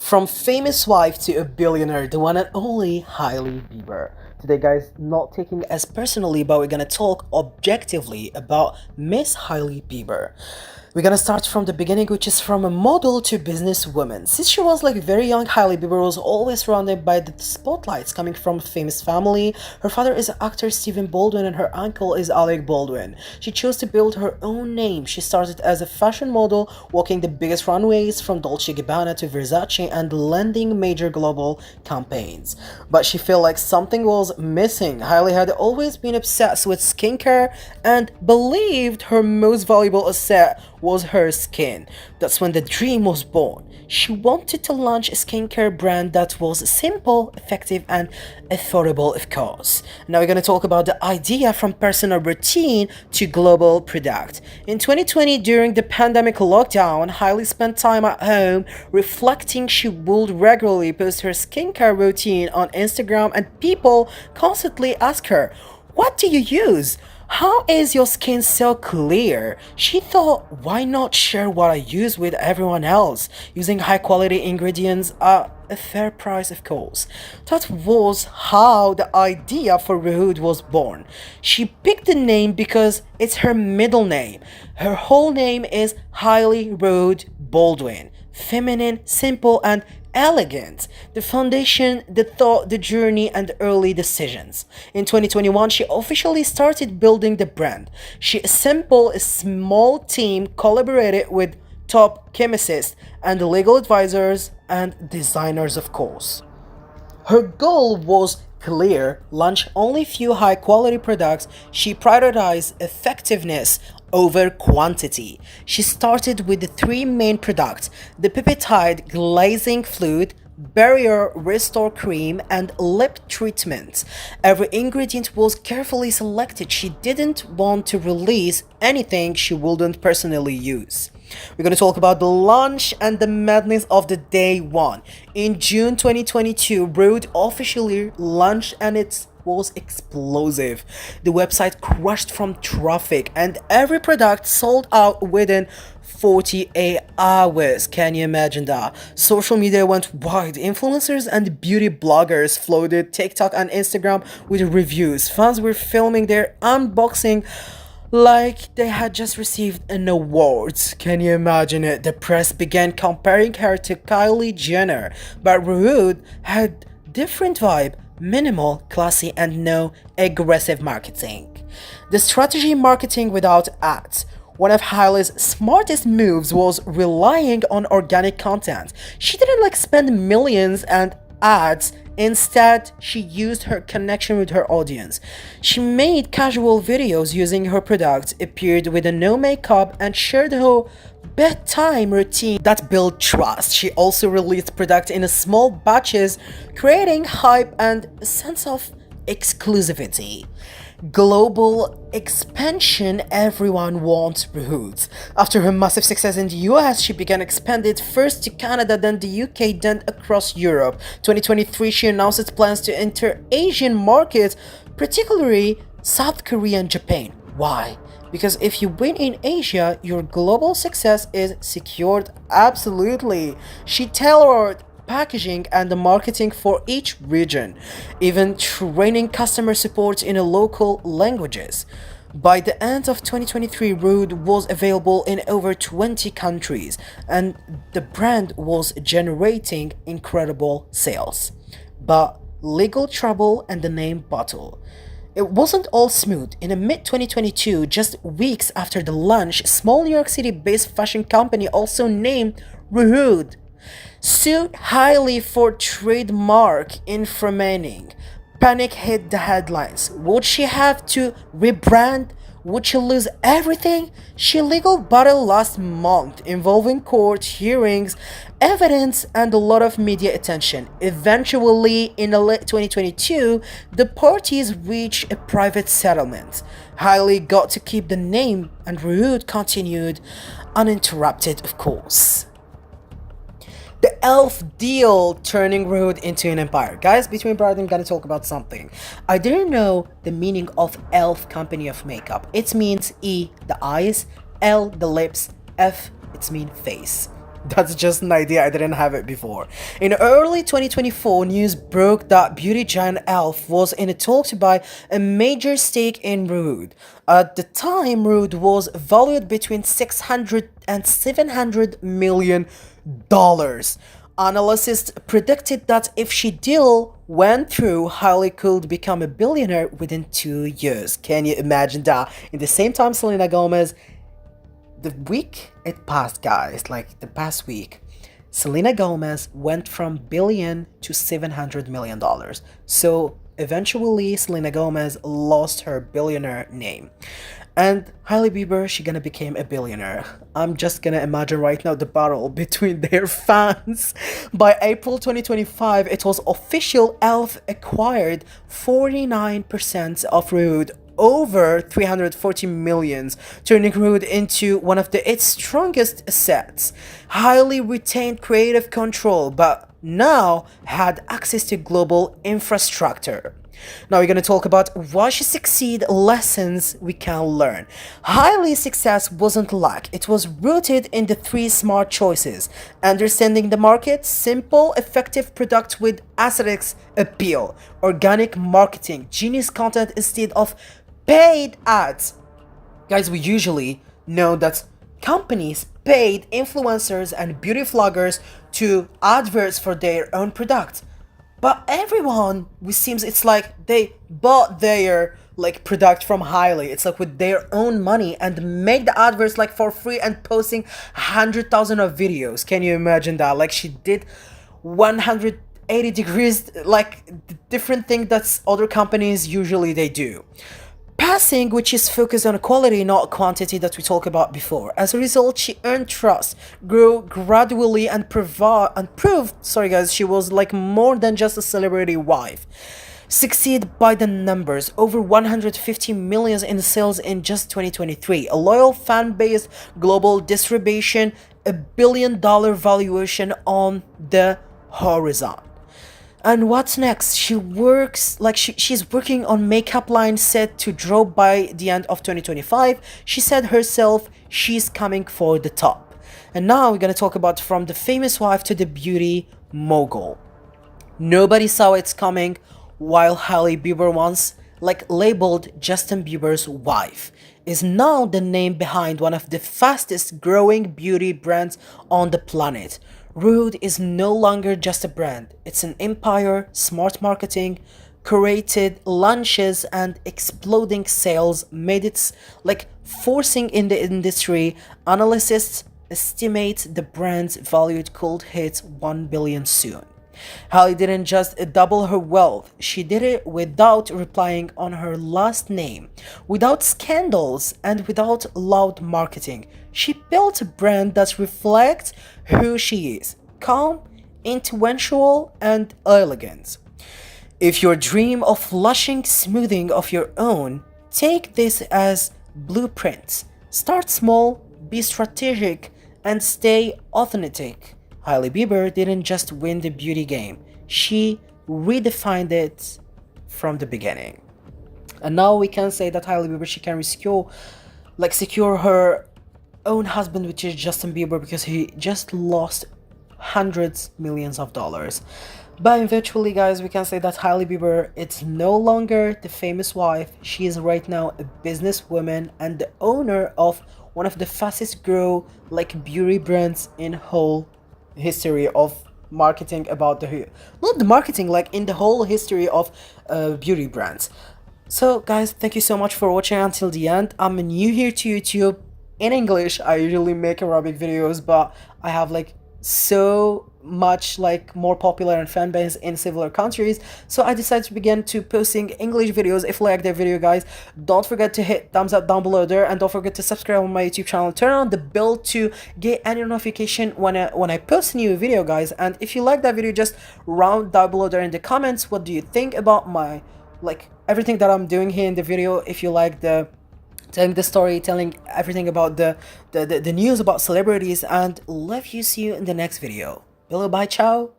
From famous wife to a billionaire, the one and only Hailey Bieber. Today, guys, not taking it as personally, but we're gonna talk objectively about Miss Hailey Bieber. We're gonna start from the beginning, which is from a model to businesswoman. Since she was like very young, Hailey Bieber was always surrounded by the spotlights coming from a famous family. Her father is actor Stephen Baldwin and her uncle is Alec Baldwin. She chose to build her own name. She started as a fashion model, walking the biggest runways from Dolce & Gabbana to Versace and landing major global campaigns. But she felt like something was missing. Hailey had always been obsessed with skincare and believed her most valuable asset was her skin. That's when the dream was born. She wanted to launch a skincare brand that was simple, effective, and affordable, of course. Now we're going to talk about the idea from personal routine to global product. In 2020, during the pandemic lockdown, Hailey spent time at home reflecting. She would regularly post her skincare routine on Instagram, and people constantly ask her, "What do you use? How is your skin so clear?" She thought, why not share what I use with everyone else, using high quality ingredients at a fair price, of course. That was how the idea for Rhode was born. She picked the name because it's her middle name. Her whole name is Hailey Rhode Baldwin. Feminine, simple, and elegant. The foundation, the thought, the journey, and the early decisions. In 2021, she officially started building the brand. She assembled a small team, collaborated with top chemists and legal advisors and designers, of course. Her goal was clear: launch only few high quality products. She prioritized effectiveness over quantity. She started with the three main products: the peptide glazing fluid, barrier restore cream, and lip treatment. Every ingredient was carefully selected. She didn't want to release anything she wouldn't personally use. We're going to talk about the launch and the madness of the day one. In June 2022, Rhode officially launched and it was explosive. The website crushed from traffic and every product sold out within 48 hours. Can you imagine that? Social media went wild. Influencers and beauty bloggers flooded TikTok and Instagram with reviews. Fans were filming their unboxing like they had just received an award. Can you imagine it? The press began comparing her to Kylie Jenner, but Rhode had different vibe: minimal, classy, and no aggressive marketing. The strategy: marketing without ads. One of Hailey's smartest moves was relying on organic content. She didn't spend millions and ads. Instead, she used her connection with her audience. She made casual videos using her products, appeared with a no makeup, and shared her bedtime routine that built trust. She also released product in small batches, creating hype and a sense of exclusivity. Global expansion: everyone wants Rhodes. After her massive success in the US, she began expanded first to Canada, then the UK, then across Europe. 2023, she announced plans to enter Asian markets, particularly South Korea and Japan. Why? Because if you win in Asia, your global success is secured. Absolutely. She tailored packaging and the marketing for each region, even training customer support in local languages. By the end of 2023, Rhode was available in over 20 countries and the brand was generating incredible sales. But legal trouble and the name battle. It wasn't all smooth. In mid-2022, just weeks after the launch, a small New York City-based fashion company, also named Rhode, sued Hailey for trademark infringement. Panic hit the headlines. Would she have to rebrand? Would she lose everything? She legal battle last month involving court hearings, evidence, and a lot of media attention. Eventually, in late 2022, the parties reached a private settlement. Hailey got to keep the name and Rhode continued uninterrupted, of course. The e.l.f. deal turning Rhode into an empire. Guys, between breath, I'm gonna talk about something. I didn't know the meaning of e.l.f. company of makeup. It means E, the eyes, L, the lips, F, it's mean face. That's just an idea, I didn't have it before. In early 2024, news broke that beauty giant e.l.f. was in a talk to buy a major stake in Rhode. At the time, Rhode was valued between 600 and 700 million dollars. Analysts predicted that if she deal went through, Hailey could become a billionaire within 2 years. Can you imagine that? In the same time, Selena Gomez, the week it passed, guys, like the past week, Selena Gomez went from billion to $700 million. So eventually, Selena Gomez lost her billionaire name. And Hailey Bieber, she gonna become a billionaire. I'm just gonna imagine right now the battle between their fans. By April 2025, it was official, e.l.f. acquired 49% of Rhode, over 340 millions, turning Rhode into one of its strongest assets. Hailey retained creative control, but now had access to global infrastructure. Now we're going to talk about why she succeeded, lessons we can learn. Hailey's success wasn't luck. It was rooted in the three smart choices: understanding the market, simple, effective product with aesthetics appeal, organic marketing, genius content instead of paid ads. Guys, we usually know that companies paid influencers and beauty vloggers to adverts for their own product. But everyone, it seems it's like they bought their like product from Hailey. It's like with their own money and make the adverts like for free and posting 100,000 of videos. Can you imagine that? Like she did 180 degrees, like different thing that's other companies usually they do. Passing, which is focused on quality, not quantity, that we talked about before. As a result, she earned trust, grew gradually, and proved, sorry guys, she was like more than just a celebrity wife. Succeed by the numbers, over 150 million in sales in just 2023, a loyal fan base, global distribution, $1 billion valuation on the horizon. And what's next? She works like she's working on makeup line set to drop by the end of 2025. She said herself she's coming for the top. And now we're gonna talk about from the famous wife to the beauty mogul. Nobody saw it's coming, while Hailey Bieber, once like labeled Justin Bieber's wife, is now the name behind one of the fastest growing beauty brands on the planet. Rhode is no longer just a brand, it's an empire. Smart marketing, curated launches, and exploding sales made it like forcing in the industry. Analysts estimate the brand's value could hit 1 billion soon. Hailey didn't just double her wealth, she did it without relying on her last name, without scandals, and without loud marketing. She built a brand that reflects who she is: calm, influential, and elegant. If your dream of lushing smoothing of your own, take this as blueprint. Start small, be strategic, and stay authentic. Hailey Bieber didn't just win the beauty game, she redefined it from the beginning. And now we can say that Hailey Bieber, she can secure her own husband, which is Justin Bieber, because he just lost hundreds millions of dollars. But eventually, guys, we can say that Hailey Bieber, it's no longer the famous wife. She is right now a businesswoman and the owner of one of the fastest grow like beauty brands in whole history of marketing, about the not the marketing, like in the whole history of beauty brands. So guys, thank you so much for watching until the end. I'm new here to YouTube. In English, I usually make Arabic videos, but I have like so much like more popular and fan base in several countries, so I decided to begin to posting English videos. If you like the video, guys, don't forget to hit thumbs up down below there, and don't forget to subscribe on my YouTube channel. Turn on the bell to get any notification when I post a new video, guys. And if you like that video, just round down below there in the comments what do you think about my like everything that I'm doing here in the video. If you like the telling the story, telling everything about the news about celebrities, and love you. See you in the next video. Bye, ciao.